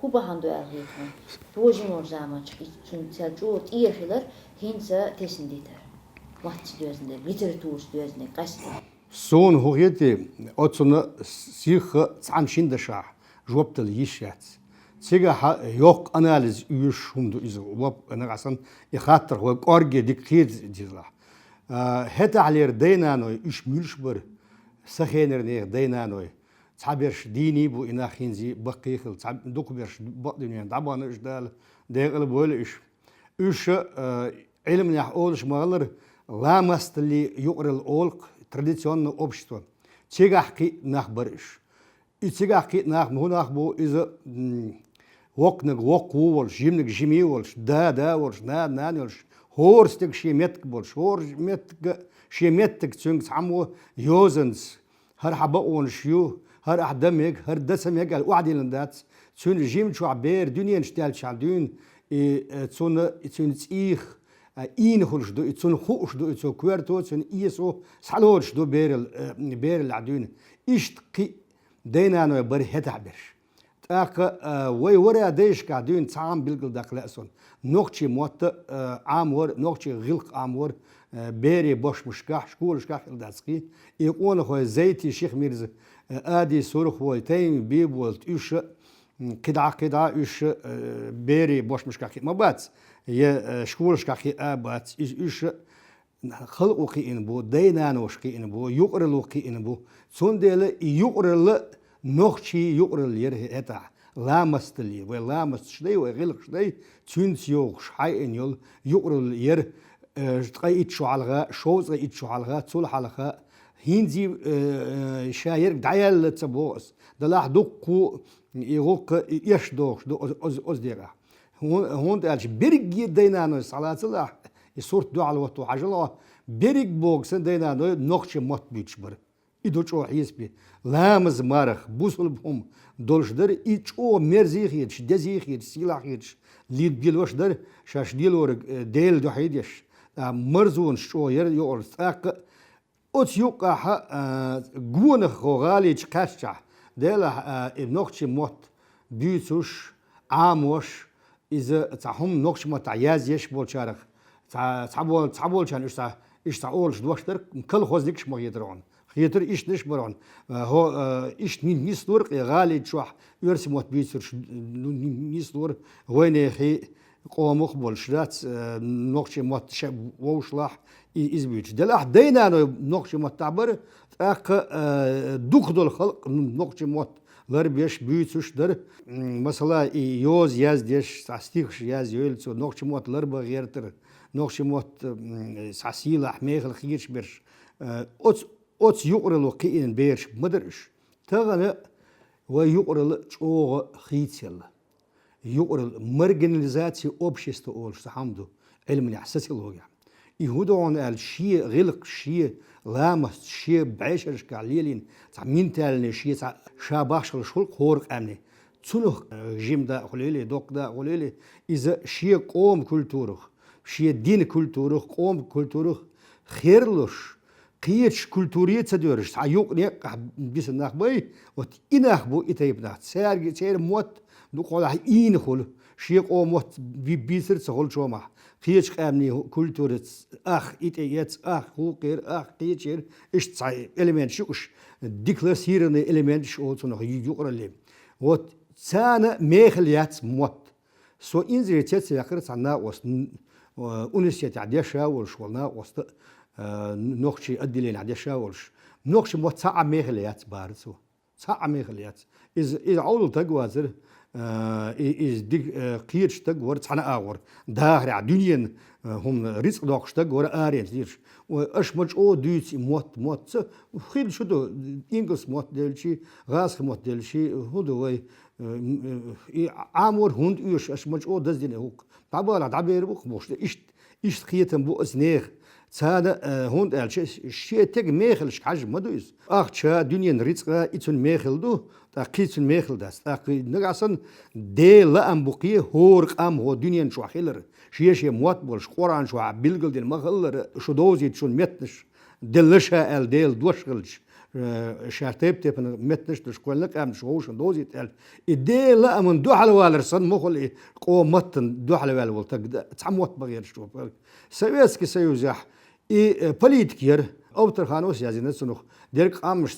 هو بهندو أغيثهم بوجين زمان شن تجوت إيرهلر هنسا تسنديتر مات دوزنده ليتراتور دوزنده قصدي سون هوغيتي أتصنع سيخ تعمشين دشاع جوابت اليشات سيجا يوق أناليز يوش هم دو إذا واب أنا عشان يخاطر هو أرجع دكتير جزلا هتا على دينا نوي إيش ملشبر سخينر نير دينا نوي تعبيرش ديني بو إنا خينزي بقيخل تعب دوكبيرش بقدنيا دعبان إيش دال ديغل بول إيش علم نح أولش مالر لا مستلي يقر الأولق تрадиционное общество تيجاحكي نخبرش تيجاحكي نخ مو نخبو إذا وقنك وقولش جيمنك جيميولش دا ولش نا ولش هورستك شيمتك بولش هور متك شيمتك تشنك تعمو يوزنس هر حبقون شيو هر أحدمك هر دسمك الوعدي لندات تشون جيم شو عبير دنيا نشتغل شعدون تشون تيخ این خورش دو اتون خوش دو اتون کوارتو اتون ایسو سالورش دو بیرل عدون ایشت کی دینانو بر هت عبرش تاق وی ورا دیش کادون تعام بالقل داخل أسون نقطة موت عامور نقطة غلق عامور بيري باش مشكاح شكول شكاح الداسقي يقول هو زيتي شيخ ميرز آدي سورخ ويتين بيب والتوش كدا إيش بيري باش مشكاح ما بات يه شكول شكاحي آبات إيش خلقو قي إنبو دينانو شقي إنبو يقرلو قي إنبو صندل يقرل نخشي يقرل يره هتا لا مستلي ولا مستشلي وغلق شلي تنسيو شحي إنيول يقرل ير تقيت شو علغا شوز قيت شو علغا تول حلقة هينزي شاير دعيال تبوس دلاح دقو يغوق يشدوش دو أزديرا هون تالش برج دينانو صلاة الله يصورت دو على وقت عجلة برج بوكس دينانو نقش مات بيتشبر إدوشوا حيسبي لامز مارخ بوصل بهم دولش در إيشوا مرزيخيش دزيخيش سيلاخيش ليد بيلوش در شاش ديلور ديل دو حيديش مرزون شو يور ساق أوت يوقع جون خواليش كاشة ديلا نقش مات بيتوش عاموش إذا تعهم نقش مات عياز يش بولشارخ تعبول كان إيش تعولش دوشتر كل خوزيكش ما يدرون خيتر إيش نشبرون هو إيش نيسدور غالي تشوح يرسم وتبيسر نيسدور وين خي قوم مقبل شرات نقش مات شب ووشلاح إزبيج دلاح دينا نقش مات تعبر أق دوك دول خلق نقش مات لربيش بيتوش در مثلا يوز يازديش تستيخش ياز يولتو نقش مات لربا غيرتر نقش مات ساسيلا حميخل خيرش برش أوت يقرلو قيين بيرش مدرش تغنى ويقرل شوغ خيتيل يقرل مرجناليزاتي общества أولش تحمدو علم الإحساسي لوجع يهودون قال شيء غلق شيء لامس شيء بعيشرش كعليلين تعمين تالني شيء شاباش الشلق خورق أمني تنوخ جيم دا قليلي دوق دا قليلي إذا شيء قوم كلتورخ شيء دين كلتورخ قوم كلتورخ خيرلوش قيتش كلتورية تدورش تعيق نيق بيس النخبي وإنخبو إتيبنا سير موت دوق على إين خل شيء قوم موت بيسر تقول شو ما قيتش قامني كلتورة إتيات هو غير قيتشير إيش تعي إلمنت شوش ديكلاسيرن إلمنت شو تنو يقرأ لهم وت سنة مخليات موت سو إنزل تيجي عنا وست أونسية عديشة والشغلنا وست نقشي أدلين عديشة والش نقش موت ساعة مخليات بارسو ساعة مخليات إذا أول تجوازر إز ديك قيرش تجور تحنا أور داخل عدنيا هم رزق داخش تجور آرين تيرش وإيش مش أو دوتي موت وخيل شو ده إنجلس موت دلشي غاز موت دلشي هو ده وي عامور هند إيش مش أو دزدين هوك طبعا تعبير بوك موش إيش خيتم بو أسنيخ سادة هند الشيء تج ميخلش حاجة ما دويس شا دنيا رزق إتون ميخل دو تاقيتون ميخل داس تاقي نقصن دي لا أم بقية هورق أم هو دنيا شو خيلر شيء موت بولش قرآن شو عبيلقل دين مخلر شو دوزي شو متنش دلشها ديل دوشغلش شارتيب تبن متنش تشكول لك أم شوش دوزي تال إدي لا من دوحل والرسن مخل قوم متن دوحل والولتك تعموت بغير شو سويسكي سيوزح بوليتكير أو ترخانوس يازين سنوخ ديرك أمش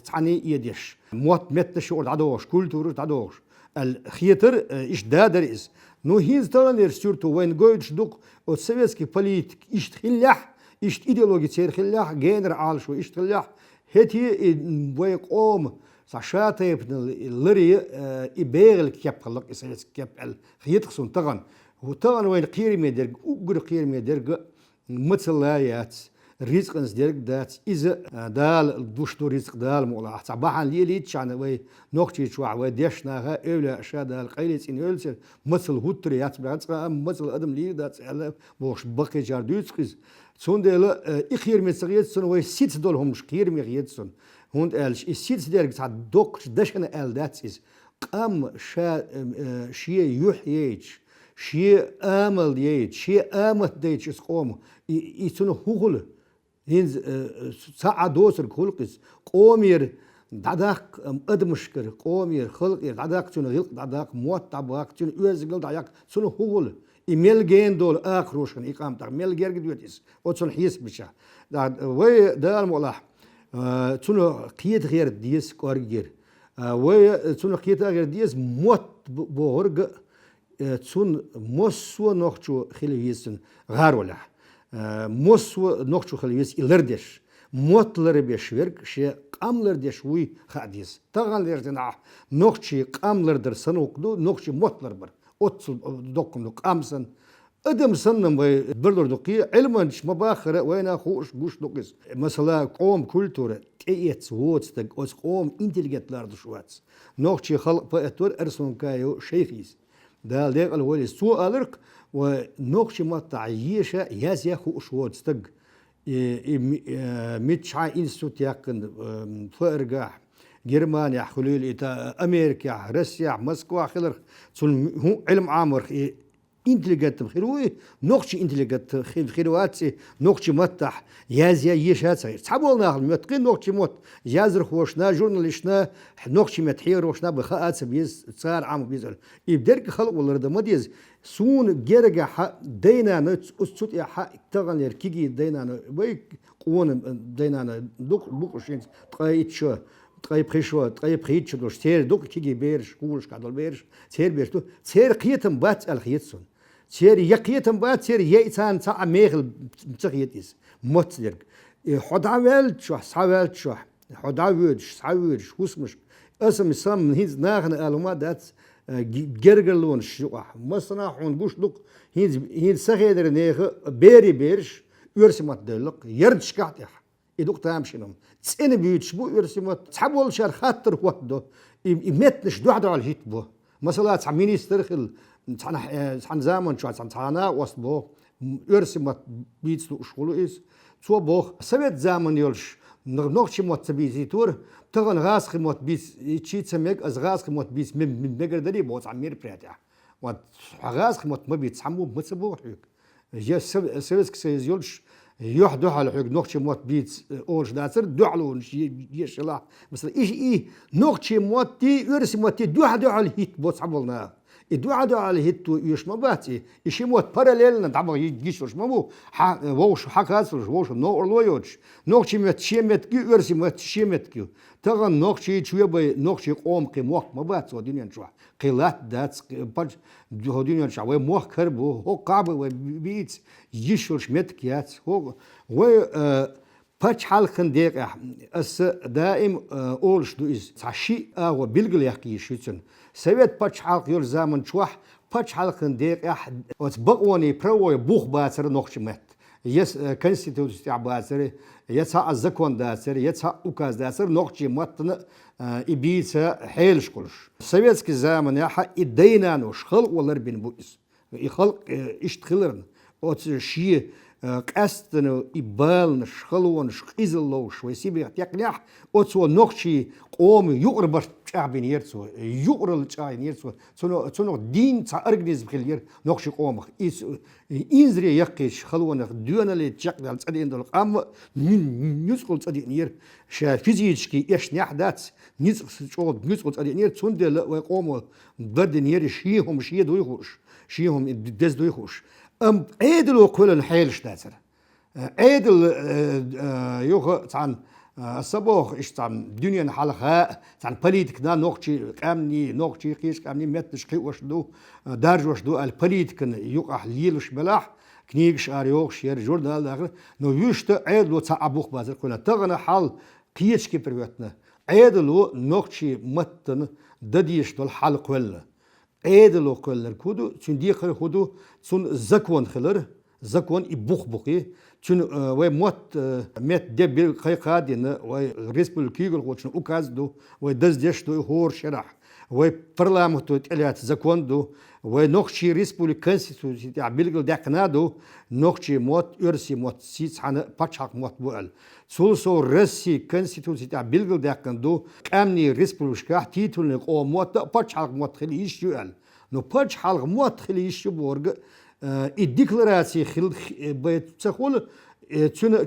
تعني يديش موت متنش ورد عدوش كولتور عدوش الخيتر إيش دادريز نو هيز تلانير ستورتو وين جويتش دوك السويسكي بوليتك إيش تخلح إيش إيديولوجي تير خلح جينر عالشو إيش تخلح هتي ويقوم ساشاتي اللري يبيغل كيب خلق إسرائيل كيب الخيتخسون تغن وتغن وين قير ميدرج أقر قير ميدرج مثلايات رزق نزدرج دات إذا دال دوشتو رزق دال مولا صباحا ليليتش عن وي نوختي شوع وديشناها أولا أشاد القيلت إن أولس مثل هوتريات بعد مثل أدم لي دات على بوش بقي جاردوتسكيز سون دل إخير مسريت سون وي سيت دولهم شقير مغيت سون هوند ألش السيت درج تاع دوك دشن أل دات إز قام شي يحييش شي آمل ييت شي آمت ديتش اسقوم يسون هوغل هينز ساعة دوسر خلقس قومير دعاك أدمشكر قومير خلق دعاك سون غلق دعاك موت دعاك سون أوزقل دعاك سون هوغل إيميل جين دول آخروشن إقامة ميل جيرج دوتيس وتسون حيس بشا وي دال ملاح سون قيد غير ديس كارجير وي سون قيد غير ديس موت بورج تسون مسو نوختشو خليويسن غارولا مسو نوختشو خليويس إلردش موتلر بيشورك شي قاملر ديش وي خاديس تغالر دنا نوختشي قاملر در سنوقدو نوختشي موتلر بر أوتسل دوكم دوك أمسن أدم سنم وي بردور دوقي علما مباخرة وين خوش بوش دوكس مثلا قوم كولتورة تيت ووتس تك قوم انتليجنت لارد شواتس نوختشي خلق بأتور أرسون كايو شيخيس ده ليق الولي سوء ألرك ونوختشي ما تعيشة يازيا خوش ووتس تك ميتشا إنستوت يقن فرقاح جرمانيا خلول إتا أمريكا روسيا موسكو خلر تون هو علم عامر انتليجنت بخيروي نوختشي انتليجنت خيرواتسي نوختشي متح يازيا يشات صحابولنا متقين نوختشي موت يازر خوشنا جورناليشنا نوختشي متحير وشنا بخاطس بيز صار عام بيزل يبدرك خلق ولا ده مديز سون جرجا حق دينا نتسوت يا حق تغنير كيجي دينا وي قون دينا دوك بوكشين تقايتشو تقاي بريشو تقاي بريتشو دوش تير دوك كيجي بيرش كولش كادل بيرش تير بيرتو تير قيتم بات الخيتسون تير يقيتم بات تير ييتان تاع ميغل تخيتيس موتلرك حداويل شو ساويل شو حداويل ساويل وسمش اسم سام هيز ناغن الوما دات جرجلون شو مثلا حون بوش دوك هيز سخيدر نيغ بيري بيرش يرسمت دلق يردش كاتيح يدوق تامشنهم تسين بيتش بو يرسمت تحول شار خاطر وحده يمتنش دوحدو على الهيت بو مثلا تاع مينيستر خل تاع زمان شو تاع وسط بو يرسمت بيتس شغلو إس تو بو سبت زمان يلش نغنوخش موت بيزي تور تغن غاس خموت بيس تشي تسميك از غاس خموت بيس من مجر دري بو تاع مير بريتا وات غاس خموت ما بيتسمو متسبو حيك يا سبت كسيز يلش يحدو على حق نوختشي موت بيت أولش داتر دعلون يشلا مثلا إيش نوختشي موت تي يرسم موت تي دعدو على الهيت بوت عبلنا دعدو على الهيت يش ما باتي إيش موت باراليل نتعبوا يجيش ما بو ووش حكاس ووش نو أرلويوش نوختشي موت شيمت كي يرسم موت شيمت كي تغن نوختشي شوية بي نوختشي قوم قي موت ما بات ودنيا شو قلات دات بج هودين شو وموه كربو هو قابل وبيت يشوش متكيات هو و باتش حال خنديق اس دائم اولش دو از تعشي او بلغل يحكي شيتن سويت باتش حال يول زمن شوح باتش حال خنديق وتبقوني برو بوخ باتر نوخش مت يس كونستيتوشن تاع باتر يتسع الزكون داتر يتسع اوكاز داتر نوخشي متن إبيتا حيلش كلش سويتسكي زمن يا حق إدينا نوش خلق ولا ربين بوئس يخلق إيش تخلرن أو شيء قاستن إبالن شخلون شقيزلو شوي سيبي يقنح أتسو نقشي قوم يقرب شعبين يرسو يقرل شعبين يرسو سنو دين تأرجنز بخير نقشي قوم إنزري يقيش خلونا دونا اللي تشقل تصدين دول قام نسقل تصدين ير شا فيزيكي إيش نحدث نسقل تصدين ير تندل وقوم ضد نير شيهم شي دويخوش شيهم دز دويخوش عيدلو كل حيل شتاتر عيدل يوخ عن الصباح إيش عن دنيا حلقة عن بوليتيكنا نقطي كامني نقطي قيس كامني متش قي وشدو درج وشدو البوليتيكن يوقع ليلش بلاح كنيش أريوخ شير جورنال داخل نو يشت عيدلو تعبوخ بازر كنا تغنى حال قيس كي بريوتنا عيدلو نقطي متن دديش دول حلق ولا عيدلو كلر كودو تون دي خير كودو تون زكون خلر زكون يبوخ بوخي تون وي موت مت دبل قيقادين وي ريسبولكيغل وتشن اوكاز دو وي دز ديش دو هور شرح وي برلامتو تلات زكون دو وي نوخشي ريسبولكانسيتوسي تاع بيلغل داكنادو نوخشي موت يرسي موت سيت حنا باتشاق موت بوال سولسو رسي كانسيتوسي تاع بيلغل داكندو كامني ريسبولشكا تيتول نقو موت باتشاق موت خلي يشيال نو باتشاق موت خلي يشبورغ الديكلاراسي خل بيت تقول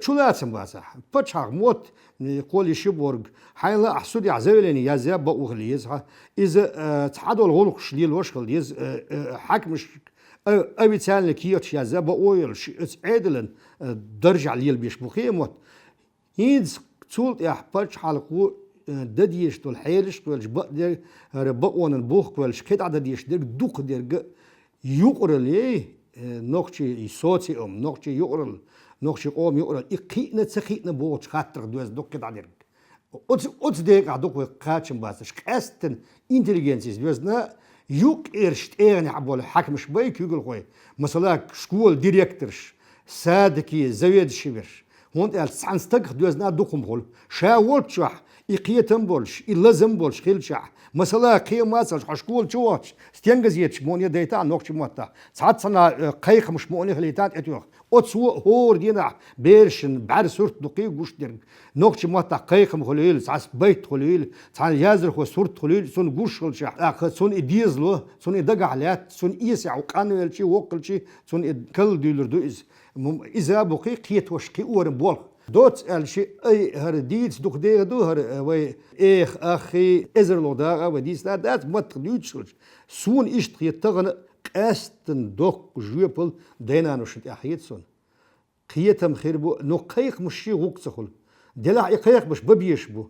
تشولاتم باسا باتشاق موت يقول يشبورغ حيلا احسودي عزاولني يا زاب بوغليز اذا تعادل غلق شليل وشخل يز حكمش ابيتال كيوت يا زاب اويل عدلن درجه على البيش بخيموت هينز تولت يا باتشاق دديش تول حيلش تول جبا ربقون البوخ تول شكيت عدديش دير دوق دير يقرل ايه نوخشي يصوتي نوخشي يقرل نوخشي قوم يقرل يقينا تسخينا بوش خاطر دوز دوق كده عدير أوت ديك عدوك وقاتشم باسش كاستن انتليجنسيس دوزنا يوك إرشت إيرني عبول حاكم شباي كيقول خوي مثلا شكول ديريكترش سادكي زويد شبرش هون السانستك دوزنا دوقم بول شاولت شح يقيتم بولش إلزم بولش خيلشح مثلا قيمة شكول شوش ستينجزيتش مونيا ديتا نوكش موتا ساعات صنا قيق مش موني خليتات اتوخ أتسو هور دينا بيرشن بعد صورت دقيق وش دير نوكش موتا قيق مخليل ساعات بيت خليل ساعات يازر خو صورت خليل سون قوش خلشح سون إديزلو سون إدقع عليات سون إيسع وقانو شي وقل شي سون كل ديلر دوز إذا بقي قيت وش قي أورن بولخ دوت الشيء أي هرديت دوك دير دو هر وي إخ أخي إزرلو داغا وديس دات ما تخديتش سون إشت يتغن قاستن دوك جويبل دينانوش أحيت سون قيتم خيربو نو قيق مشي غوك تخل دلا قيق مش ببيش بو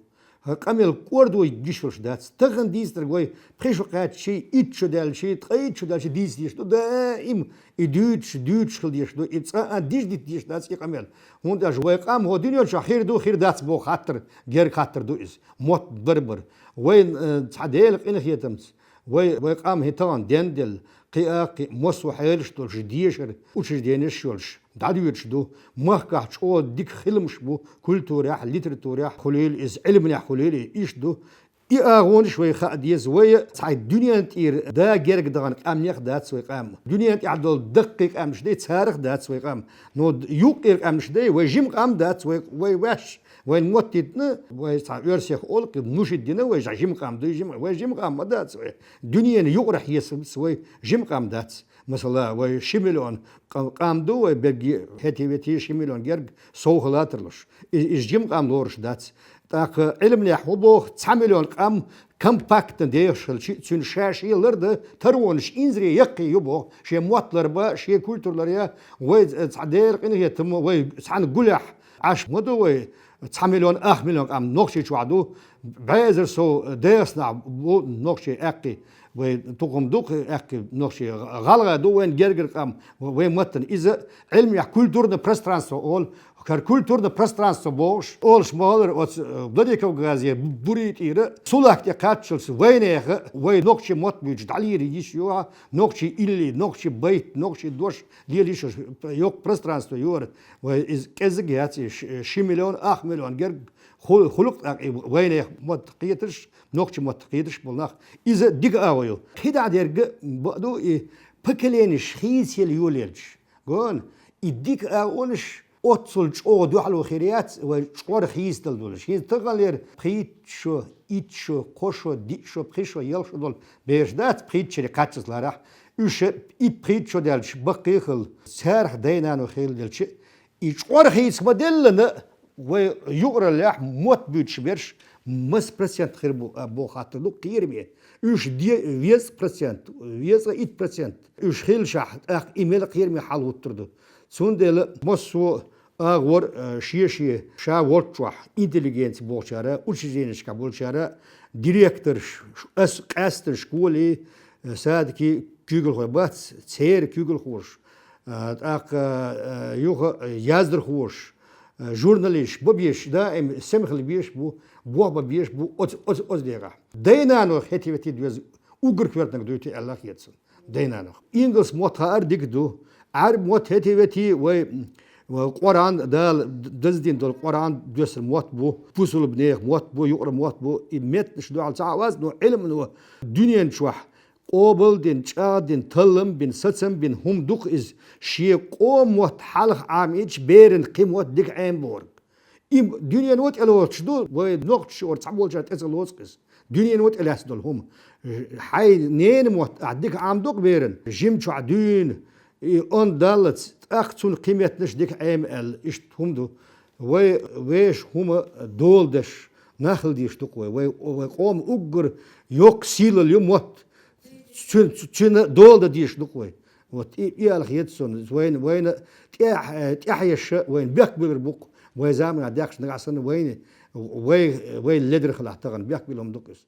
قامل كوردو يجيشوش دات تغن ديس ترغوي بريشو قات شي إتشو دال شي تقيتشو دال شي ديس ديش دائم دوتش خل ديش دو إتسا ديش ديش دات قامل هون دا جوي قام هو دنيا خير دو خير دات بو خاطر غير خاطر دو إز موت بربر وين تعديل إن خيتمت وي قام هيتان دندل قياقي موسو حيلش دول جديشر وش دينش شولش دعديوتش دو مهكا شو ديك خلمش بو كولتوريح ليتراتوريح خليل إز علمنا خليل إيش دو إيغون شوي خاديز ويا صاي الدنيا نتير دا جرق دغن قام ياخدات سوي قام دنيا تعدل دقيق ام شدي تاريخ دات سوي قام نو يوقير ام شدي وجيم قام دات سوي وي واش وين موتيتنا وي صاي يرسخ اولق نوش الدنا وي جيم قام دو جيم وي جيم قام دات سوي دنيا يقرح يسب سوي جيم قام دات مثلا وي شميلون قام دو وي بيجي هتي شميلون جرق سوخلاترلش إز جيم قام لورش دات تاق علم لي حبوخ 9 مليون قام كمباكت ديشل شي تون شاشي لرد ترونش انزري يقي يبو شي موتلر با شي كولتورلر يا وي تعدير قين هي تم وي سان قلح عاش مدو وي 9 مليون 8 مليون قام نوخشي توعدو بعزر سو ديسنا بو نوخشي اقي وي تقوم دوق اقي نوخشي غلغه دو وين جرجر قام وي متن اذا علم كولتورن بريسترانس اول كار كولتورن بريسترانس بوش اول شمالر بديكو غازي بريت ايره سولاك تي قاتشلس وينه وي نوخشي موت بيج داليري يشيو نوخشي إلي نوخشي بيت نوخشي دوش ليليش يوك بريسترانس يور وي از كزغياتي 6 مليون 8 مليون جرج خلق وينه موت قيتش نوخشي موت قيتش بولناخ اذا ديك اويو خدا ديرغ بدو بكلينش خيس يوليلش قول İddik ağolış otsul çoğu duhalu khiriyat ve çoğu khiyistel doluş. Hiz tığalir prit şu, it şu, koşu, dik şu, prit şu, yel şu dol. Beşdat prit çeli kaçızlara. Üşe it prit şu delç. Bakı khıl. Serh deynanu khil delç. İçor khiyis modellini ve yuğralah mot bütçberş. Mas prosent khir bu hatırlık kıyırmıyor. Üç diye 20%, 20%. Üç khil şah, imel kıyırmıyor hal oturdu. Sondele mosu ağır şiye şa workshop intelligensi bolçara, uçizeniska bolçara, direktör qastır şkoli sadki kügül hobat, çer kügül hoş. Ak yuh yazdır hoş. Jurnalist bu biş da semhli biş bu biş bu oz dega. Deynano hetiveti düz ugur kvertnak duytu Allah yetsin. Deynano. İngiliz motar digdu Arab mot hetiveti ve Kur'an dal dizdin dal Kur'an düsel mot bu pusul bneh mot bu yuqra mot bu imet şdu al sawaz no ilm no dünyen şuh قابل دين شادين تلم بين ستم بين هم دوق إز شيء قوم وتحلق عاميج بيرن قيم وت ديك عين بورج إم دنيا نوت إلوت شدو ونقط شو ورتعبول جات إزلوت قز دنيا نوت إلاس دول هم حي نين موت عديك عام دوق بيرن جيم شو عدين أن دالت أختون قيمة نش ديك عام ال إشت هم دو ويش هم دول دش نخل ديش دوق وقوم أجر يوك سيل اليوم وات Çünkü dolda diş dukoy. Ot iyal khiyetson وين تحيش وين بيقبل بوق وين زعما داكش نقصن وين لدر خلاص تغن بيقبلهم دقس